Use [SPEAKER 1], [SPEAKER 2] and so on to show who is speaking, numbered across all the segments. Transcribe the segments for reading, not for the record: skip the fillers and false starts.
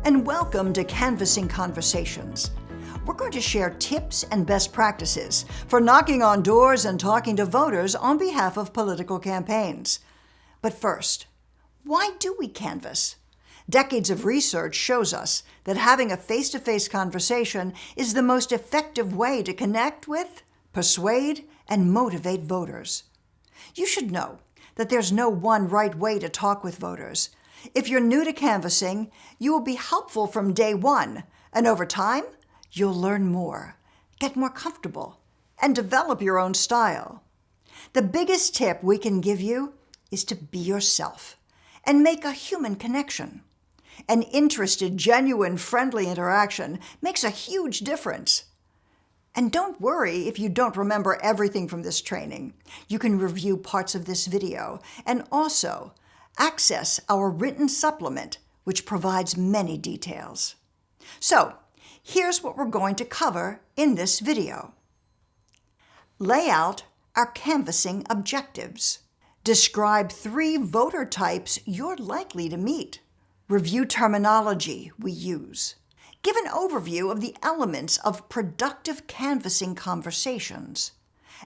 [SPEAKER 1] and welcome to Canvassing Conversations. We're going to share tips and best practices for knocking on doors and talking to voters on behalf of political campaigns. But first, why do we canvass? Decades of research shows us that having a face-to-face conversation is the most effective way to connect with, persuade, and motivate voters. You should know that there's no one right way to talk with voters. If you're new to canvassing, you will be helpful from day one, and over time, you'll learn more, get more comfortable, and develop your own style. The biggest tip we can give you is to be yourself and make a human connection. An interested, genuine, friendly interaction makes a huge difference. And don't worry if you don't remember everything from this training. You can review parts of this video and also access our written supplement, which provides many details. So, here's what we're going to cover in this video. Lay out our canvassing objectives. Describe 3 voter types you're likely to meet. Review terminology we use. Give an overview of the elements of productive canvassing conversations.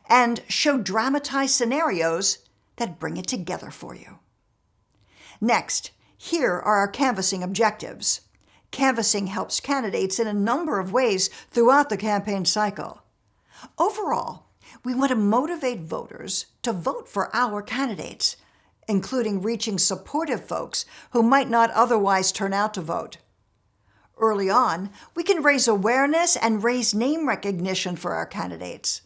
[SPEAKER 1] And show dramatized scenarios that bring it together for you. Next, here are our canvassing objectives. Canvassing helps candidates in a number of ways throughout the campaign cycle. Overall, we want to motivate voters to vote for our candidates, including reaching supportive folks who might not otherwise turn out to vote. Early on, we can raise awareness and raise name recognition for our candidates.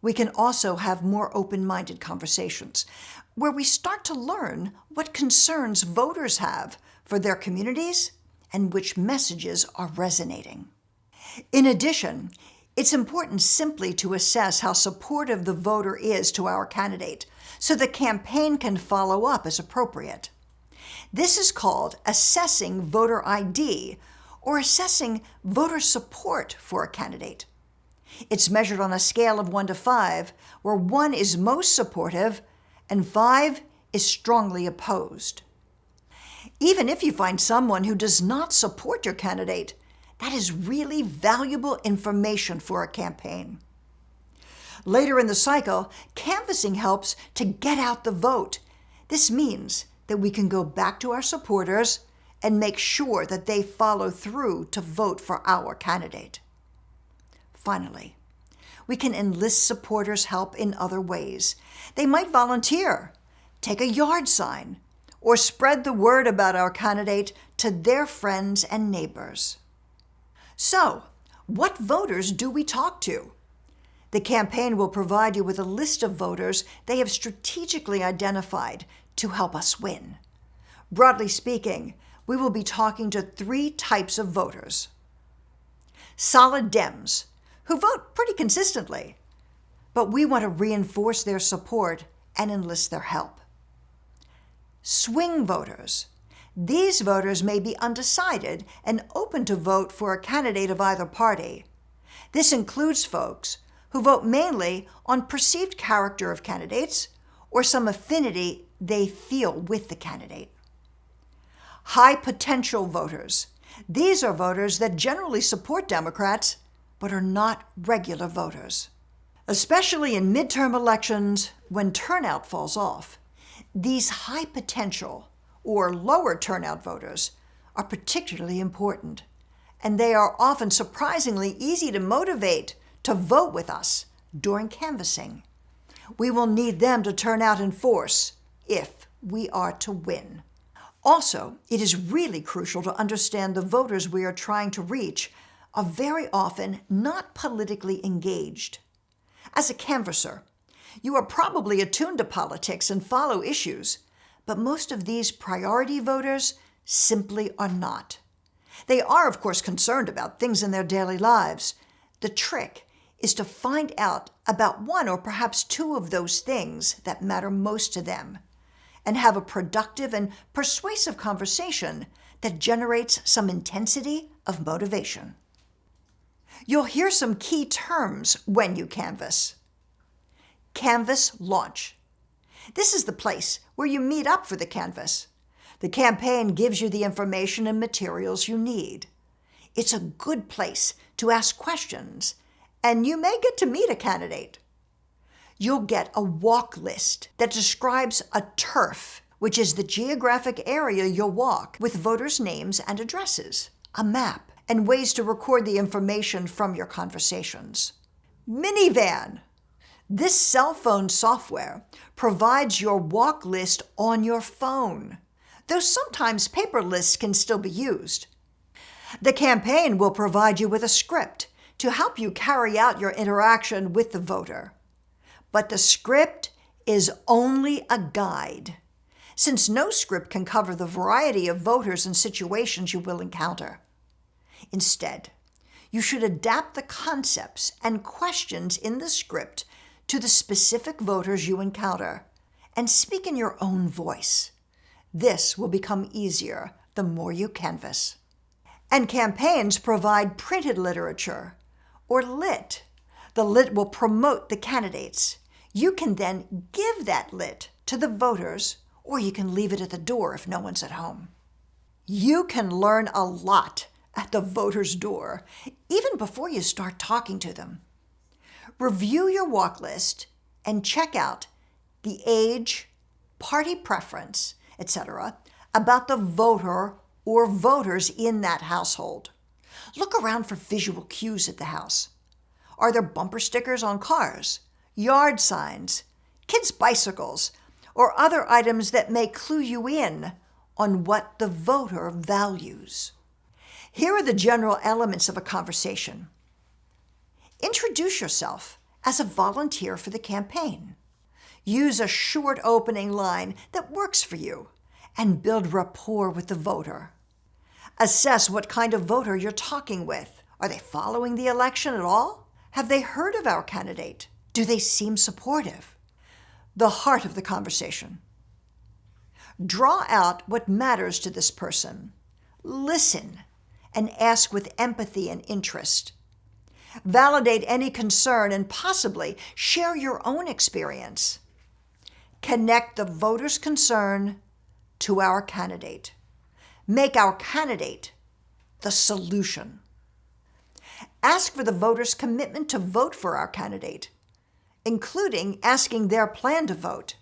[SPEAKER 1] We can also have more open-minded conversations, where we start to learn what concerns voters have for their communities and which messages are resonating. In addition, it's important simply to assess how supportive the voter is to our candidate, so the campaign can follow up as appropriate. This is called assessing voter ID, or assessing voter support for a candidate. It's measured on a scale of 1 to 5, where 1 is most supportive and 5 is strongly opposed. Even if you find someone who does not support your candidate, that is really valuable information for a campaign. Later in the cycle, canvassing helps to get out the vote. This means that we can go back to our supporters and make sure that they follow through to vote for our candidate. Finally, we can enlist supporters' help in other ways. They might volunteer, take a yard sign, or spread the word about our candidate to their friends and neighbors. So, what voters do we talk to? The campaign will provide you with a list of voters they have strategically identified to help us win. Broadly speaking, we will be talking to 3 types of voters. Solid Dems, who vote pretty consistently, but we want to reinforce their support and enlist their help. Swing voters. These voters may be undecided and open to vote for a candidate of either party. This includes folks who vote mainly on perceived character of candidates or some affinity they feel with the candidate. High potential voters. These are voters that generally support Democrats but are not regular voters. Especially in midterm elections, when turnout falls off, these high potential or lower turnout voters are particularly important, and they are often surprisingly easy to motivate to vote with us during canvassing. We will need them to turn out in force if we are to win. Also, it is really crucial to understand the voters we are trying to reach are very often not politically engaged. As a canvasser, you are probably attuned to politics and follow issues, but most of these priority voters simply are not. They are, of course, concerned about things in their daily lives. The trick is to find out about 1 or perhaps 2 of those things that matter most to them, and have a productive and persuasive conversation that generates some intensity of motivation. You'll hear some key terms when you canvass. Canvass launch. This is the place where you meet up for the canvass. The campaign gives you the information and materials you need. It's a good place to ask questions, and you may get to meet a candidate. You'll get a walk list that describes a turf, which is the geographic area you'll walk, with voters' names and addresses, a map, and ways to record the information from your conversations. Minivan. This cell phone software provides your walk list on your phone, though sometimes paper lists can still be used. The campaign will provide you with a script to help you carry out your interaction with the voter. But the script is only a guide, since no script can cover the variety of voters and situations you will encounter. Instead, you should adapt the concepts and questions in the script to the specific voters you encounter and speak in your own voice. This will become easier the more you canvass. And campaigns provide printed literature, or lit. The lit will promote the candidates. You can then give that lit to the voters, or you can leave it at the door if no one's at home. You can learn a lot at the voter's door, even before you start talking to them. Review your walk list and check out the age, party preference, etc., about the voter or voters in that household. Look around for visual cues at the house. Are there bumper stickers on cars, yard signs, kids' bicycles, or other items that may clue you in on what the voter values? Here are the general elements of a conversation. Introduce yourself as a volunteer for the campaign. Use a short opening line that works for you and build rapport with the voter. Assess what kind of voter you're talking with. Are they following the election at all? Have they heard of our candidate? Do they seem supportive? The heart of the conversation. Draw out what matters to this person. Listen and ask with empathy and interest. Validate any concern and possibly share your own experience. Connect the voter's concern to our candidate. Make our candidate the solution. Ask for the voters' commitment to vote for our candidate, including asking their plan to vote,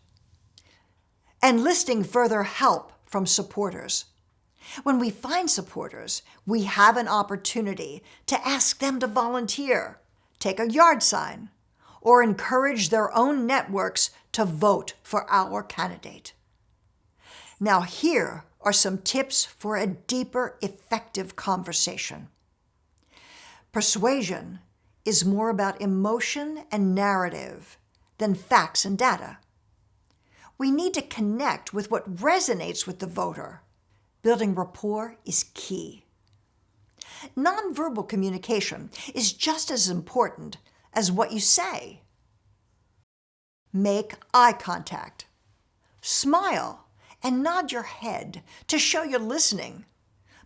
[SPEAKER 1] and listing further help from supporters. When we find supporters, we have an opportunity to ask them to volunteer, take a yard sign, or encourage their own networks to vote for our candidate. Now, here are some tips for a deeper, effective conversation. Persuasion is more about emotion and narrative than facts and data. We need to connect with what resonates with the voter. Building rapport is key. Nonverbal communication is just as important as what you say. Make eye contact. Smile and nod your head to show you're listening.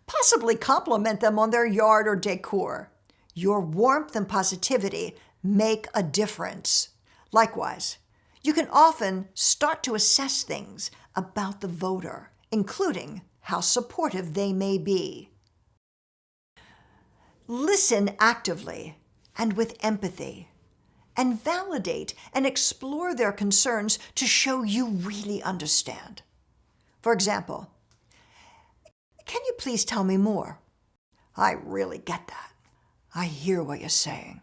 [SPEAKER 1] Possibly compliment them on their yard or decor. Your warmth and positivity make a difference. Likewise, you can often start to assess things about the voter, including how supportive they may be. Listen actively and with empathy, and validate and explore their concerns to show you really understand. For example, can you please tell me more? I really get that. I hear what you're saying.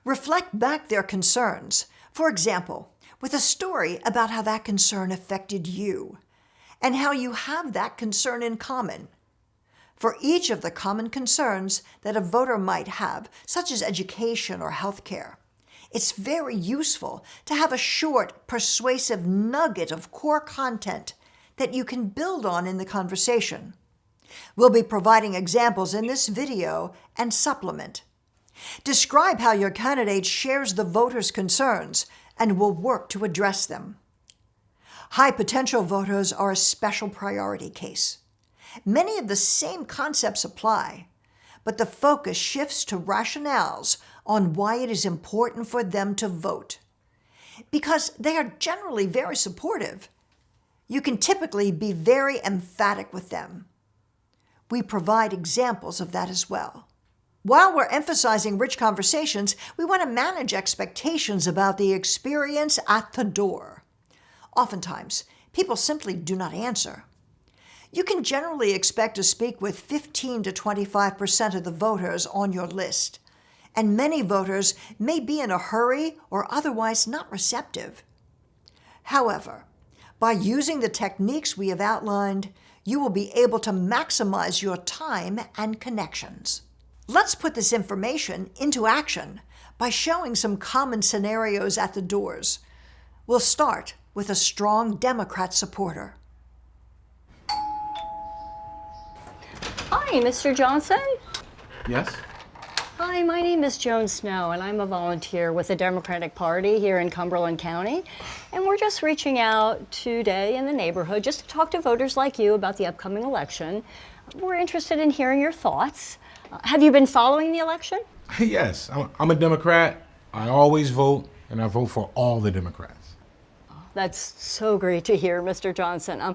[SPEAKER 1] Reflect back their concerns, for example, with a story about how that concern affected you and how you have that concern in common. For each of the common concerns that a voter might have, such as education or healthcare, it's very useful to have a short, persuasive nugget of core content that you can build on in the conversation. We'll be providing examples in this video and supplement. Describe how your candidate shares the voters' concerns and will work to address them. High potential voters are a special priority case. Many of the same concepts apply, but the focus shifts to rationales on why it is important for them to vote. Because they are generally very supportive, You can typically be very emphatic with them. We provide examples of that as well. While we're emphasizing rich conversations, we want to manage expectations about the experience at the door. Oftentimes, people simply do not answer. You can generally expect to speak with 15 to 25% of the voters on your list, and many voters may be in a hurry or otherwise not receptive. However, by using the techniques we have outlined, you will be able to maximize your time and connections. Let's put this information into action by showing some common scenarios at the doors. We'll start with a strong Democrat supporter.
[SPEAKER 2] Hi, Mr. Johnson.
[SPEAKER 3] Yes?
[SPEAKER 2] Hi, my name is Joan Snow, and I'm a volunteer with the Democratic Party here in Cumberland County. And we're just reaching out today in the neighborhood just to talk to voters like you about the upcoming election. We're interested in hearing your thoughts. Have you been following the election?
[SPEAKER 3] Yes, I'm a Democrat. I always vote, and I vote for all the Democrats.
[SPEAKER 2] That's so great to hear, Mr. Johnson.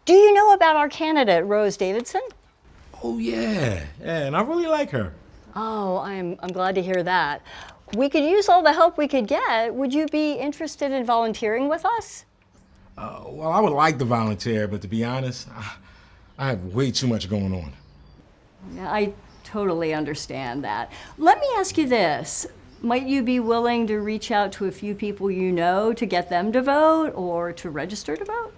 [SPEAKER 2] Do you know about our candidate, Rose Davidson?
[SPEAKER 3] Oh, yeah, and I really like her.
[SPEAKER 2] Oh, I'm glad to hear that. We could use all the help we could get. Would you be interested in volunteering with us?
[SPEAKER 3] Well, I would like to volunteer, but to be honest, I have way too much going on.
[SPEAKER 2] Yeah, I totally understand that. Let me ask you this. Might you be willing to reach out to a few people you know to get them to vote or to register to vote?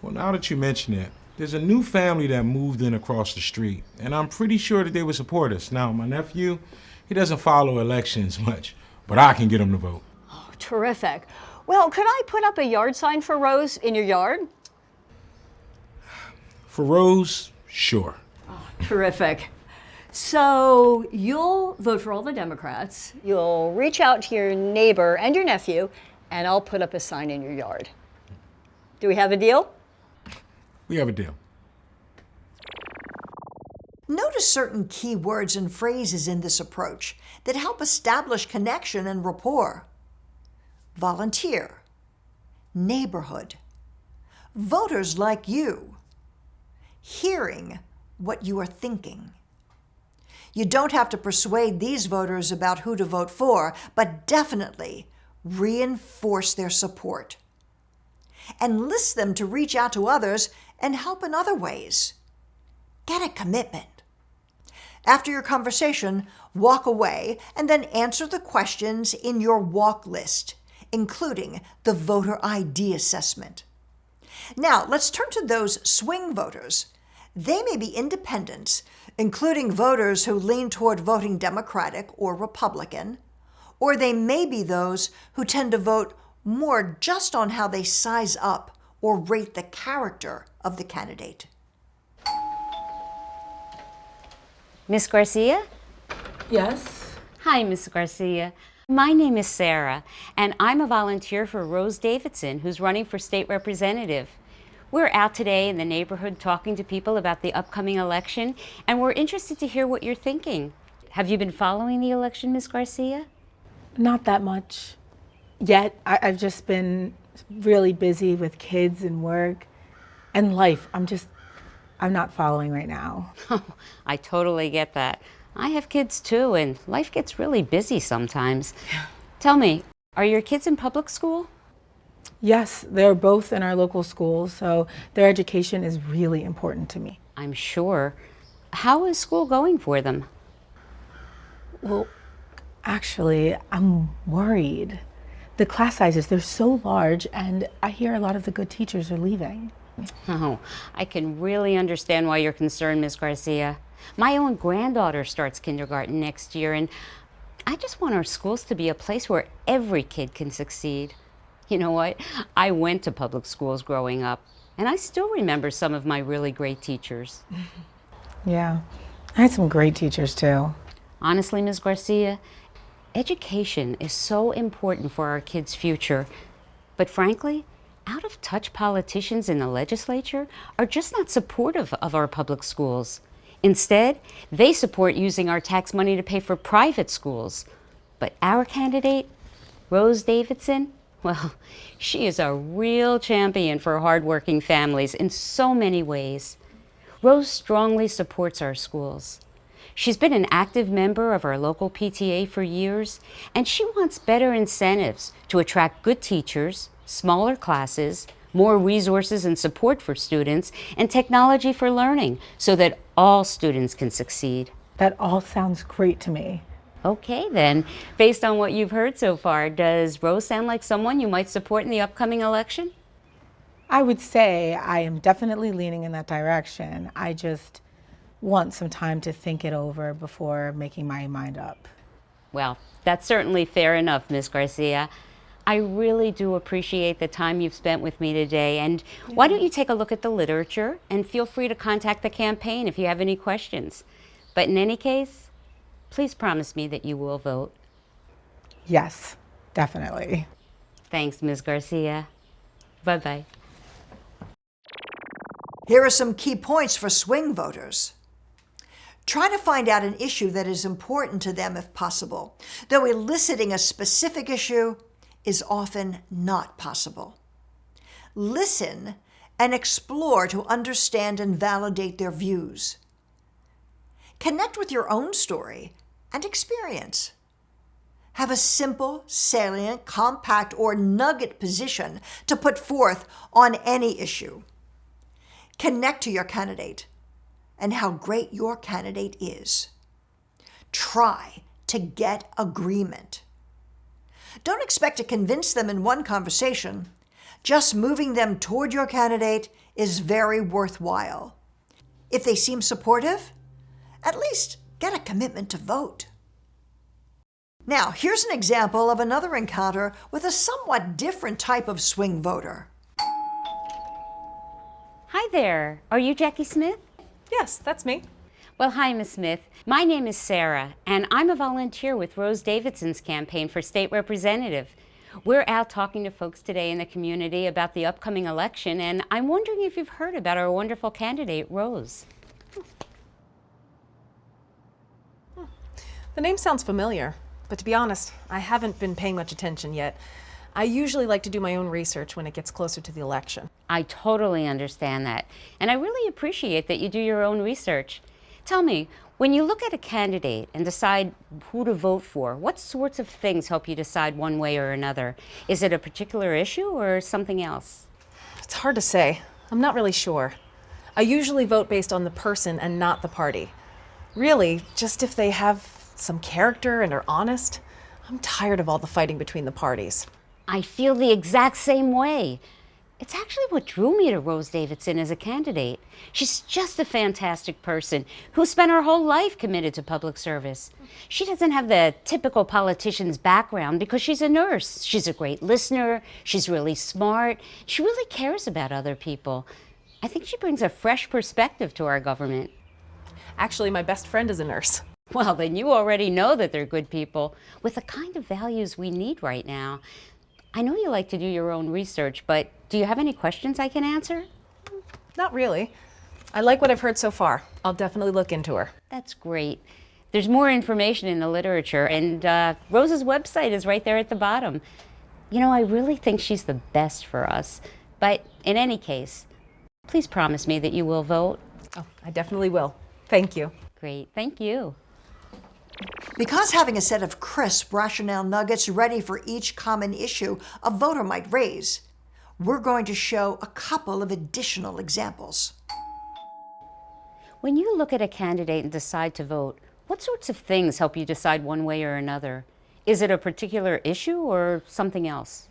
[SPEAKER 3] Well, now that you mention it, there's a new family that moved in across the street, and I'm pretty sure that they would support us. Now, my nephew, he doesn't follow elections much, but I can get him to vote.
[SPEAKER 2] Oh, terrific. Well, could I put up a yard sign for Rose in your yard?
[SPEAKER 3] For Rose, sure.
[SPEAKER 2] Terrific. So you'll vote for all the Democrats, you'll reach out to your neighbor and your nephew, and I'll put up a sign in your yard. Do we have a deal?
[SPEAKER 3] We have a deal.
[SPEAKER 1] Notice certain key words and phrases in this approach that help establish connection and rapport. Volunteer, neighborhood, voters like you, hearing what you are thinking. You don't have to persuade these voters about who to vote for, but definitely reinforce their support. Enlist them to reach out to others and help in other ways. Get a commitment. After your conversation, walk away and then answer the questions in your walk list, including the voter ID assessment. Now, let's turn to those swing voters. They may be independents, including voters who lean toward voting Democratic or Republican, or they may be those who tend to vote more just on how they size up or rate the character of the candidate.
[SPEAKER 4] Miss Garcia?
[SPEAKER 5] Yes.
[SPEAKER 4] Hi, Miss Garcia. My name is Sarah, and I'm a volunteer for Rose Davidson, who's running for state representative. We're out today in the neighborhood talking to people about the upcoming election, and we're interested to hear what you're thinking. Have you been following the election, Miss Garcia?
[SPEAKER 5] Not that much yet. I've just been really busy with kids and work and life. I'm not following right now.
[SPEAKER 4] I totally get that. I have kids too, and life gets really busy sometimes. Tell me, are your kids in public school?
[SPEAKER 5] Yes, they're both in our local schools, so their education is really important to me.
[SPEAKER 4] I'm sure. How is school going for them?
[SPEAKER 5] Well, actually, I'm worried. The class sizes, they're so large, and I hear a lot of the good teachers are leaving.
[SPEAKER 4] Oh, I can really understand why you're concerned, Miss Garcia. My own granddaughter starts kindergarten next year, and I just want our schools to be a place where every kid can succeed. You know what? I went to public schools growing up, and I still remember some of my really great teachers.
[SPEAKER 5] Yeah, I had some great teachers too.
[SPEAKER 4] Honestly, Ms. Garcia, education is so important for our kids' future. But frankly, out-of-touch politicians in the legislature are just not supportive of our public schools. Instead, they support using our tax money to pay for private schools. But our candidate, Rose Davidson, Well, she is a real champion for hardworking families in so many ways. Rose strongly supports our schools. She's been an active member of our local PTA for years, and she wants better incentives to attract good teachers, smaller classes, more resources and support for students, and technology for learning so that all students can succeed.
[SPEAKER 5] That all sounds great to me.
[SPEAKER 4] Okay, then. Based on what you've heard so far, does Rose sound like someone you might support in the upcoming election?
[SPEAKER 5] I would say I am definitely leaning in that direction. I just want some time to think it over before making my mind up.
[SPEAKER 4] Well, that's certainly fair enough, Ms. Garcia. I really do appreciate the time you've spent with me today. And why don't you take a look at the literature and feel free to contact the campaign if you have any questions. But in any case, please promise me that you will vote.
[SPEAKER 5] Yes, definitely.
[SPEAKER 4] Thanks, Ms. Garcia. Bye-bye.
[SPEAKER 1] Here are some key points for swing voters. Try to find out an issue that is important to them if possible, though eliciting a specific issue is often not possible. Listen and explore to understand and validate their views. Connect with your own story and experience. Have a simple, salient, compact, or nugget position to put forth on any issue. Connect to your candidate and how great your candidate is. Try to get agreement. Don't expect to convince them in one conversation. Just moving them toward your candidate is very worthwhile. If they seem supportive, at least get a commitment to vote. Now, here's an example of another encounter with a somewhat different type of swing voter.
[SPEAKER 4] Hi there. Are you Jackie Smith?
[SPEAKER 6] Yes, that's me.
[SPEAKER 4] Well, hi, Ms. Smith. My name is Sarah, and I'm a volunteer with Rose Davidson's campaign for state representative. We're out talking to folks today in the community about the upcoming election, and I'm wondering if you've heard about our wonderful candidate, Rose.
[SPEAKER 6] The name sounds familiar, but to be honest, I haven't been paying much attention yet. I usually like to do my own research when it gets closer to the election.
[SPEAKER 4] I totally understand that, and I really appreciate that you do your own research. Tell me, when you look at a candidate and decide who to vote for, what sorts of things help you decide one way or another? Is it a particular issue or something else?
[SPEAKER 6] It's hard to say. I'm not really sure. I usually vote based on the person and not the party. Really, just if they have some character and are honest. I'm tired of all the fighting between the parties.
[SPEAKER 4] I feel the exact same way. It's actually what drew me to Rose Davidson as a candidate. She's just a fantastic person who spent her whole life committed to public service. She doesn't have the typical politician's background because she's a nurse. She's a great listener. She's really smart. She really cares about other people. I think she brings a fresh perspective to our government.
[SPEAKER 6] Actually, my best friend is a nurse.
[SPEAKER 4] Well, then you already know that they're good people with the kind of values we need right now. I know you like to do your own research, but do you have any questions I can answer?
[SPEAKER 6] Not really. I like what I've heard so far. I'll definitely look into her.
[SPEAKER 4] That's great. There's more information in the literature, and Rose's website is right there at the bottom. You know, I really think she's the best for us. But in any case, please promise me that you will vote.
[SPEAKER 6] Oh, I definitely will. Thank you.
[SPEAKER 4] Great, thank you.
[SPEAKER 1] Because having a set of crisp rationale nuggets ready for each common issue a voter might raise, we're going to show a couple of additional examples.
[SPEAKER 4] When you look at a candidate and decide to vote, what sorts of things help you decide one way or another? Is it a particular issue or something else?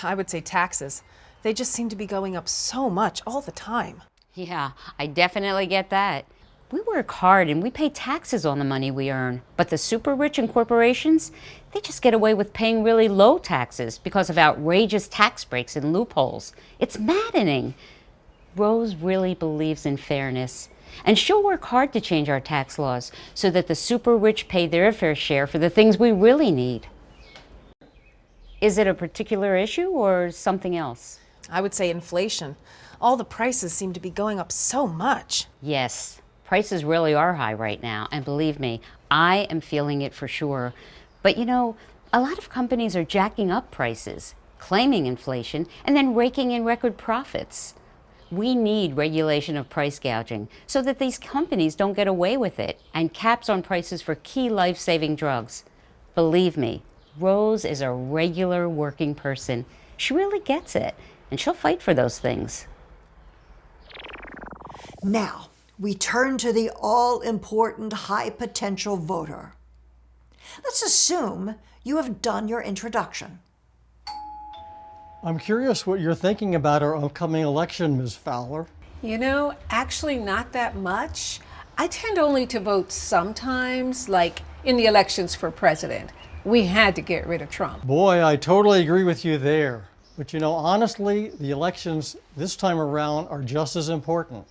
[SPEAKER 6] I would say taxes. They just seem to be going up so much all the time.
[SPEAKER 4] Yeah, I definitely get that. We work hard and we pay taxes on the money we earn. But the super rich and corporations, they just get away with paying really low taxes because of outrageous tax breaks and loopholes. It's maddening. Rose really believes in fairness. And she'll work hard to change our tax laws so that the super rich pay their fair share for the things we really need. Is it a particular issue or something else?
[SPEAKER 6] I would say inflation. All the prices seem to be going up so much.
[SPEAKER 4] Yes. Prices really are high right now, and believe me, I am feeling it for sure. But you know, a lot of companies are jacking up prices. claiming inflation, and then raking in record profits. We need regulation of price gouging so that these companies don't get away with it, and caps on prices for key life-saving drugs. Believe me, Rose is a regular working person. She really gets it, and she'll fight for those things.
[SPEAKER 1] Now, we turn to the all-important high-potential voter. Let's assume you have done your introduction.
[SPEAKER 7] I'm curious what you're thinking about our upcoming election, Ms. Fowler.
[SPEAKER 8] You know, actually not that much. I tend only to vote sometimes, like in the elections for president. We had to get rid of Trump.
[SPEAKER 7] Boy, I totally agree with you there. But you know, honestly, the elections this time around are just as important.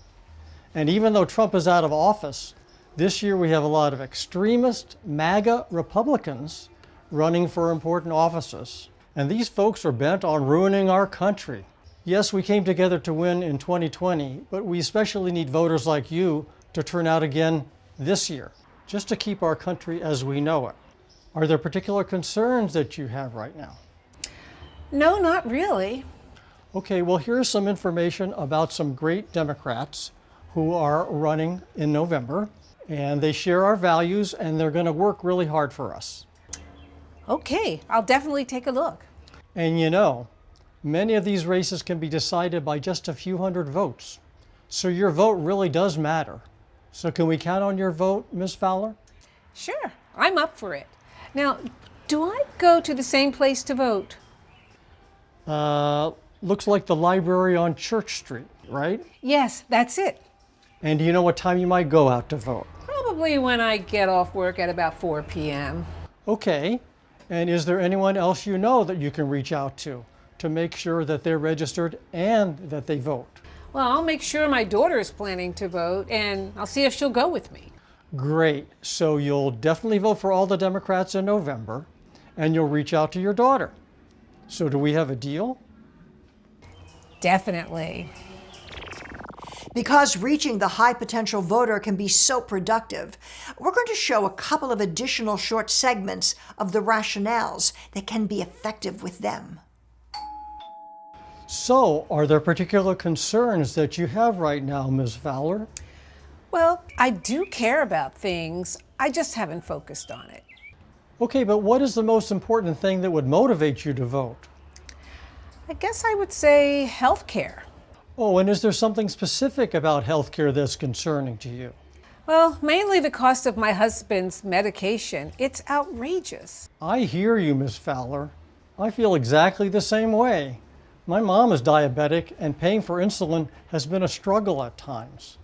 [SPEAKER 7] And even though Trump is out of office, this year we have a lot of extremist MAGA Republicans running for important offices. And these folks are bent on ruining our country. Yes, we came together to win in 2020, but we especially need voters like you to turn out again this year, just to keep our country as we know it. Are there particular concerns that you have right now?
[SPEAKER 8] No, not really.
[SPEAKER 7] Okay, well, here's some information about some great Democrats who are running in November, and they share our values, and they're going to work really hard for us.
[SPEAKER 8] Okay, I'll definitely take a look.
[SPEAKER 7] And you know, many of these races can be decided by just a few hundred votes. So your vote really does matter. So can we count on your vote, Ms. Fowler?
[SPEAKER 8] Sure, I'm up for it. Now, do I go to the same place to vote?
[SPEAKER 7] Looks like the library on Church Street, right?
[SPEAKER 8] Yes, that's it.
[SPEAKER 7] And do you know what time you might go out to vote?
[SPEAKER 8] Probably when I get off work at about 4 p.m.
[SPEAKER 7] Okay. And is there anyone else you know that you can reach out to make sure that they're registered and that they vote?
[SPEAKER 8] Well, I'll make sure my daughter is planning to vote, and I'll see if she'll go with me.
[SPEAKER 7] Great. So you'll definitely vote for all the Democrats in November, and you'll reach out to your daughter. So do we have a deal?
[SPEAKER 8] Definitely.
[SPEAKER 1] Because reaching the high-potential voter can be so productive, we're going to show a couple of additional short segments of the rationales that can be effective with them.
[SPEAKER 7] So, are there particular concerns that you have right now, Ms. Fowler?
[SPEAKER 8] Well, I do care about things. I just haven't focused on it.
[SPEAKER 7] Okay, but what is the most important thing that would motivate you to vote?
[SPEAKER 8] I guess I would say healthcare.
[SPEAKER 7] Oh, and is there something specific about healthcare that's concerning to you?
[SPEAKER 8] Well, mainly the cost of my husband's medication. It's outrageous.
[SPEAKER 7] I hear you, Ms. Fowler. I feel exactly the same way. My mom is diabetic, and paying for insulin has been a struggle at times.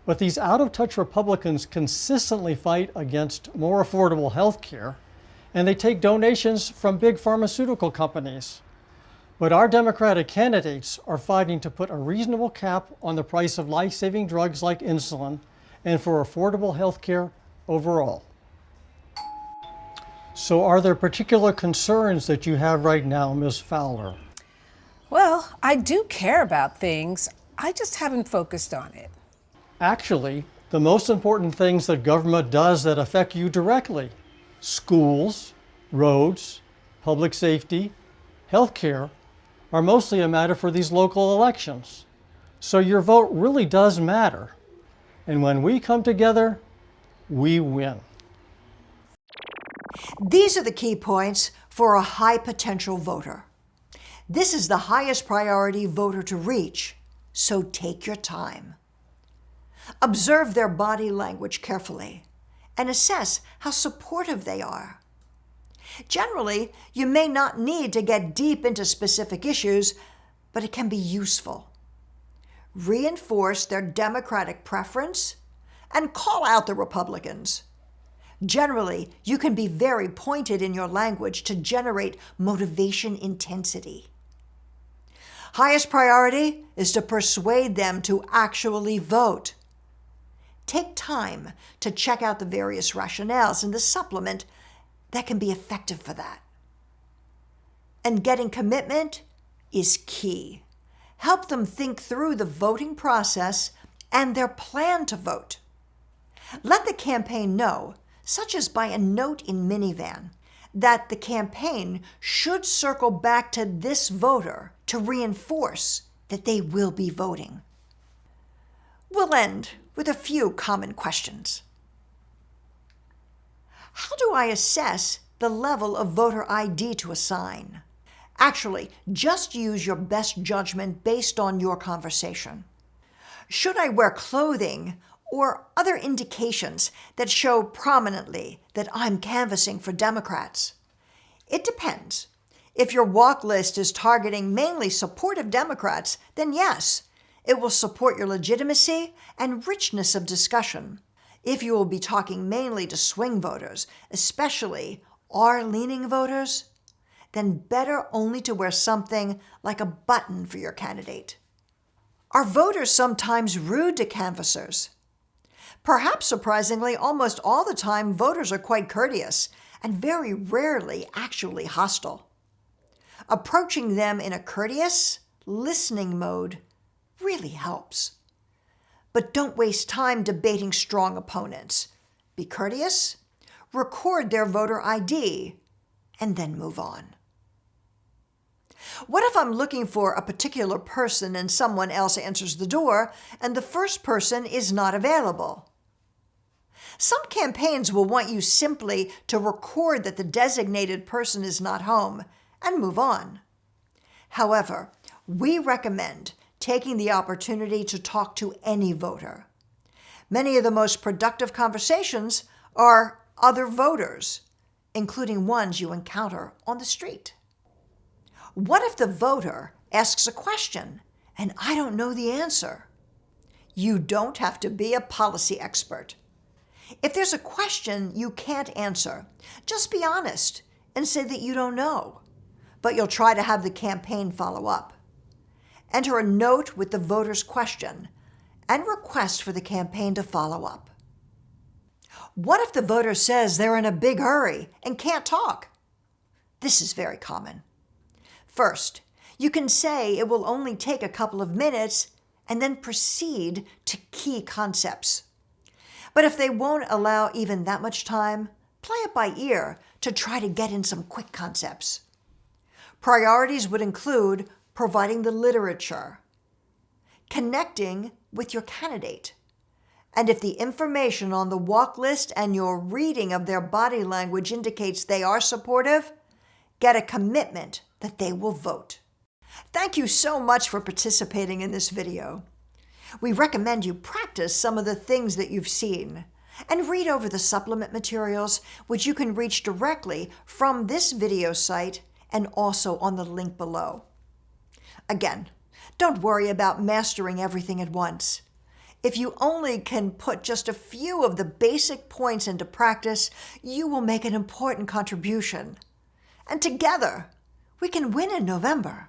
[SPEAKER 7] But these out-of-touch Republicans consistently fight against more affordable health care, and they take donations from big pharmaceutical companies. But our Democratic candidates are fighting to put a reasonable cap on the price of life-saving drugs like insulin and for affordable health care overall. So are there particular concerns that you have right now, Ms. Fowler?
[SPEAKER 8] Well, I do care about things. I just haven't focused on it.
[SPEAKER 7] Actually, the most important things that government does that affect you directly, schools, roads, public safety, healthcare, are mostly a matter for these local elections. So your vote really does matter. And when we come together, we win.
[SPEAKER 1] These are the key points for a high-potential voter. This is the highest priority voter to reach, so take your time. Observe their body language carefully and assess how supportive they are. Generally, you may not need to get deep into specific issues, but it can be useful. Reinforce their Democratic preference and call out the Republicans. Generally, you can be very pointed in your language to generate motivation intensity. Highest priority is to persuade them to actually vote. Take time to check out the various rationales in the supplement that can be effective for that. And getting commitment is key. Help them think through the voting process and their plan to vote. Let the campaign know, such as by a note in minivan, that the campaign should circle back to this voter to reinforce that they will be voting. We'll end with a few common questions. How do I assess the level of voter ID to assign? Actually, just use your best judgment based on your conversation. Should I wear clothing or other indications that show prominently that I'm canvassing for Democrats? It depends. If your walk list is targeting mainly supportive Democrats, then yes, it will support your legitimacy and richness of discussion. If you will be talking mainly to swing voters, especially R-leaning voters, then better only to wear something like a button for your candidate. Are voters sometimes rude to canvassers? Perhaps surprisingly, almost all the time, voters are quite courteous and very rarely actually hostile. Approaching them in a courteous, listening mode really helps. But don't waste time debating strong opponents. Be courteous, record their voter ID, and then move on. What if I'm looking for a particular person and someone else answers the door and the first person is not available? Some campaigns will want you simply to record that the designated person is not home and move on. However, we recommend taking the opportunity to talk to any voter. Many of the most productive conversations are other voters, including ones you encounter on the street. What if the voter asks a question and I don't know the answer? You don't have to be a policy expert. If there's a question you can't answer, just be honest and say that you don't know, but you'll try to have the campaign follow up. Enter a note with the voter's question and request for the campaign to follow up. What if the voter says they're in a big hurry and can't talk? This is very common. First, you can say it will only take a couple of minutes and then proceed to key concepts. But if they won't allow even that much time, play it by ear to try to get in some quick concepts. Priorities would include providing the literature, connecting with your candidate, and if the information on the walk list and your reading of their body language indicates they are supportive, get a commitment that they will vote. Thank you so much for participating in this video. We recommend you practice some of the things that you've seen and read over the supplement materials, which you can reach directly from this video site and also on the link below. Again, don't worry about mastering everything at once. If you only can put just a few of the basic points into practice, you will make an important contribution. And together, we can win in November.